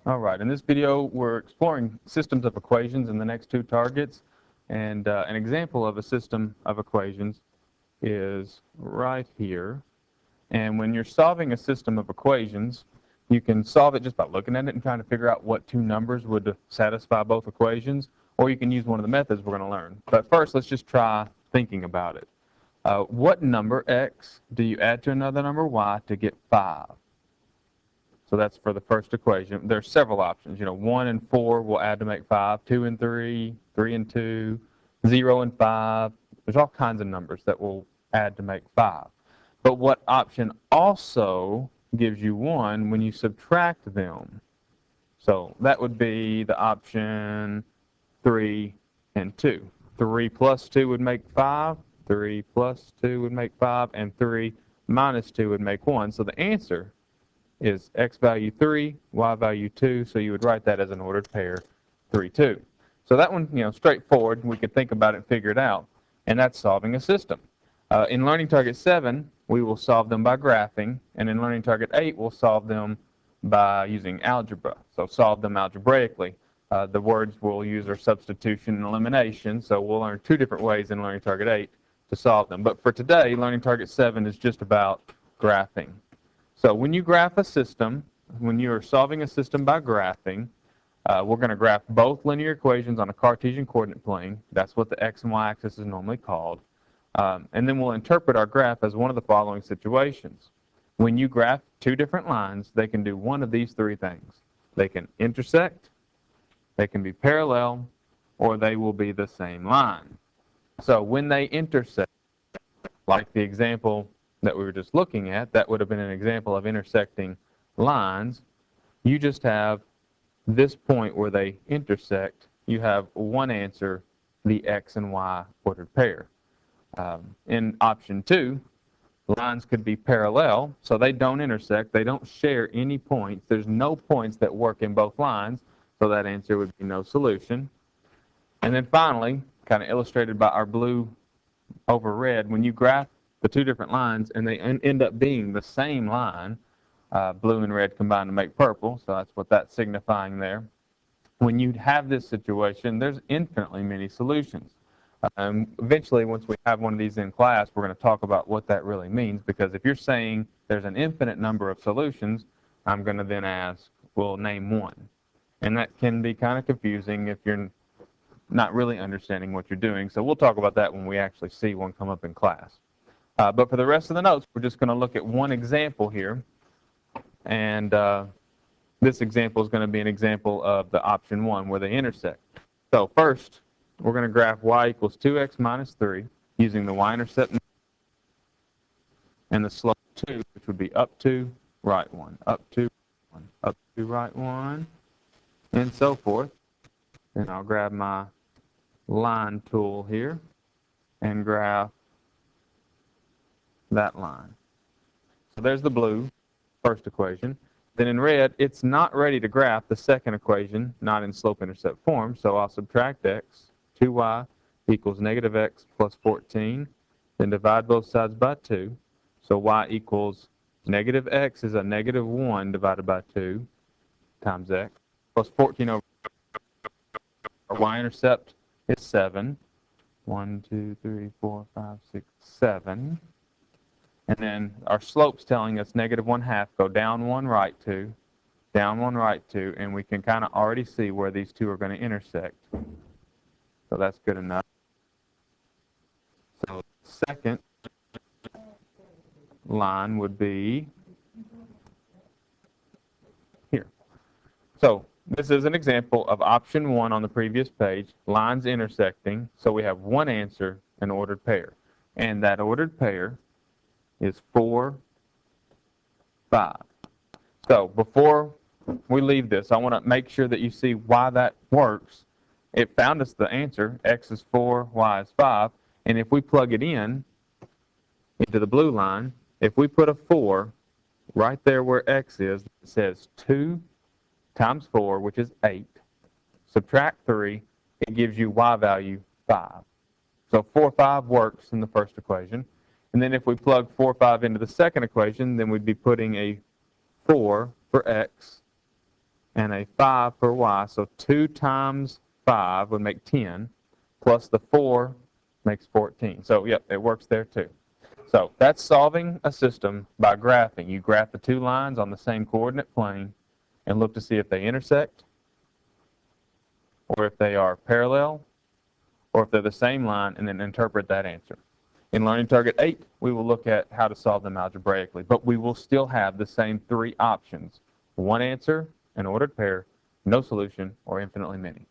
All right, in this video we're exploring systems of equations in the next two targets, and an example of a system of equations is right here. And when you're solving a system of equations, you can solve it just by looking at it and trying to figure out what two numbers would satisfy both equations, or you can use one of the methods we're going to learn. But first, let's just try thinking about it. What number, x, do you add to another number, y, to get 5? So that's for the first equation. There's several options. 1 and 4 will add to make 5, 2 and 3, 3 and 2, 0 and 5. There's all kinds of numbers that will add to make 5. But what option also gives you 1 when you subtract them? So that would be the option 3 and 2. 3 plus 2 would make 5. 3 plus 2 would make 5. And 3 minus 2 would make 1. So the answer is x value 3, y value 2, so you would write that as an ordered pair 3, 2. So that one, straightforward. We could think about it and figure it out, and that's solving a system. In Learning Target 7, we will solve them by graphing, and in Learning Target 8, we'll solve them by using algebra, so solve them algebraically. The words we'll use are substitution and elimination, so we'll learn two different ways in Learning Target 8 to solve them. But for today, Learning Target 7 is just about graphing. So when you graph a system, when you're solving a system by graphing, we're going to graph both linear equations on a Cartesian coordinate plane. That's what the x and y axis is normally called. And then we'll interpret our graph as one of the following situations. When you graph two different lines, they can do one of these three things. They can intersect, they can be parallel, or they will be the same line. So when they intersect, like the example that we were just looking at, that would have been an example of intersecting lines. You just have this point where they intersect. You have one answer, the x and y ordered pair. In option 2, lines could be parallel, so they don't intersect. They don't share any points. There's no points that work in both lines, so that answer would be no solution. And then finally, kind of illustrated by our blue over red, when you graph the two different lines and they end up being the same line, blue and red combine to make purple, so that's what that's signifying there. When you have this situation, there's infinitely many solutions. Eventually, once we have one of these in class, we're going to talk about what that really means, because if you're saying there's an infinite number of solutions, I'm going to then ask, well, name one. And that can be kind of confusing if you're not really understanding what you're doing, so we'll talk about that when we actually see one come up in class. But for the rest of the notes, we're just going to look at one example here. And this example is going to be an example of the option 1 where they intersect. So first, we're going to graph y equals 2x minus 3 using the y-intercept and the slope 2, which would be up 2, right 1, up 2, 1, up 2, right 1, and so forth. And I'll grab my line tool here and graph that line. So there's the blue, first equation. Then in red, it's not ready to graph the second equation, not in slope-intercept form, so I'll subtract x, 2y equals negative x plus 14, then divide both sides by 2. So y equals negative x is a negative 1 divided by 2 times x, plus 14 over our y-intercept is 7. 1, 2, 3, 4, 5, 6, 7. And then our slope's telling us negative 1/2, go down 1, right 2, down 1, right 2, and we can kind of already see where these two are going to intersect. So that's good enough. So the second line would be here. So this is an example of option 1 on the previous page, lines intersecting. So we have one answer, an ordered pair. And that ordered pair is 4, 5. So before we leave this, I want to make sure that you see why that works. It found us the answer, x is 4, y is 5, and if we plug it in into the blue line, if we put a 4 right there where x is, it says 2 times 4, which is 8, subtract 3, it gives you y value 5. So 4, 5 works in the first equation. And then if we plug 4, 5 into the second equation, then we'd be putting a 4 for x and a 5 for y. So 2 times 5 would make 10, plus the 4 makes 14. So, yep, it works there too. So that's solving a system by graphing. You graph the two lines on the same coordinate plane and look to see if they intersect, or if they are parallel, or if they're the same line, and then interpret that answer. In Learning Target 8, we will look at how to solve them algebraically, but we will still have the same 3 options: one answer, an ordered pair, no solution, or infinitely many.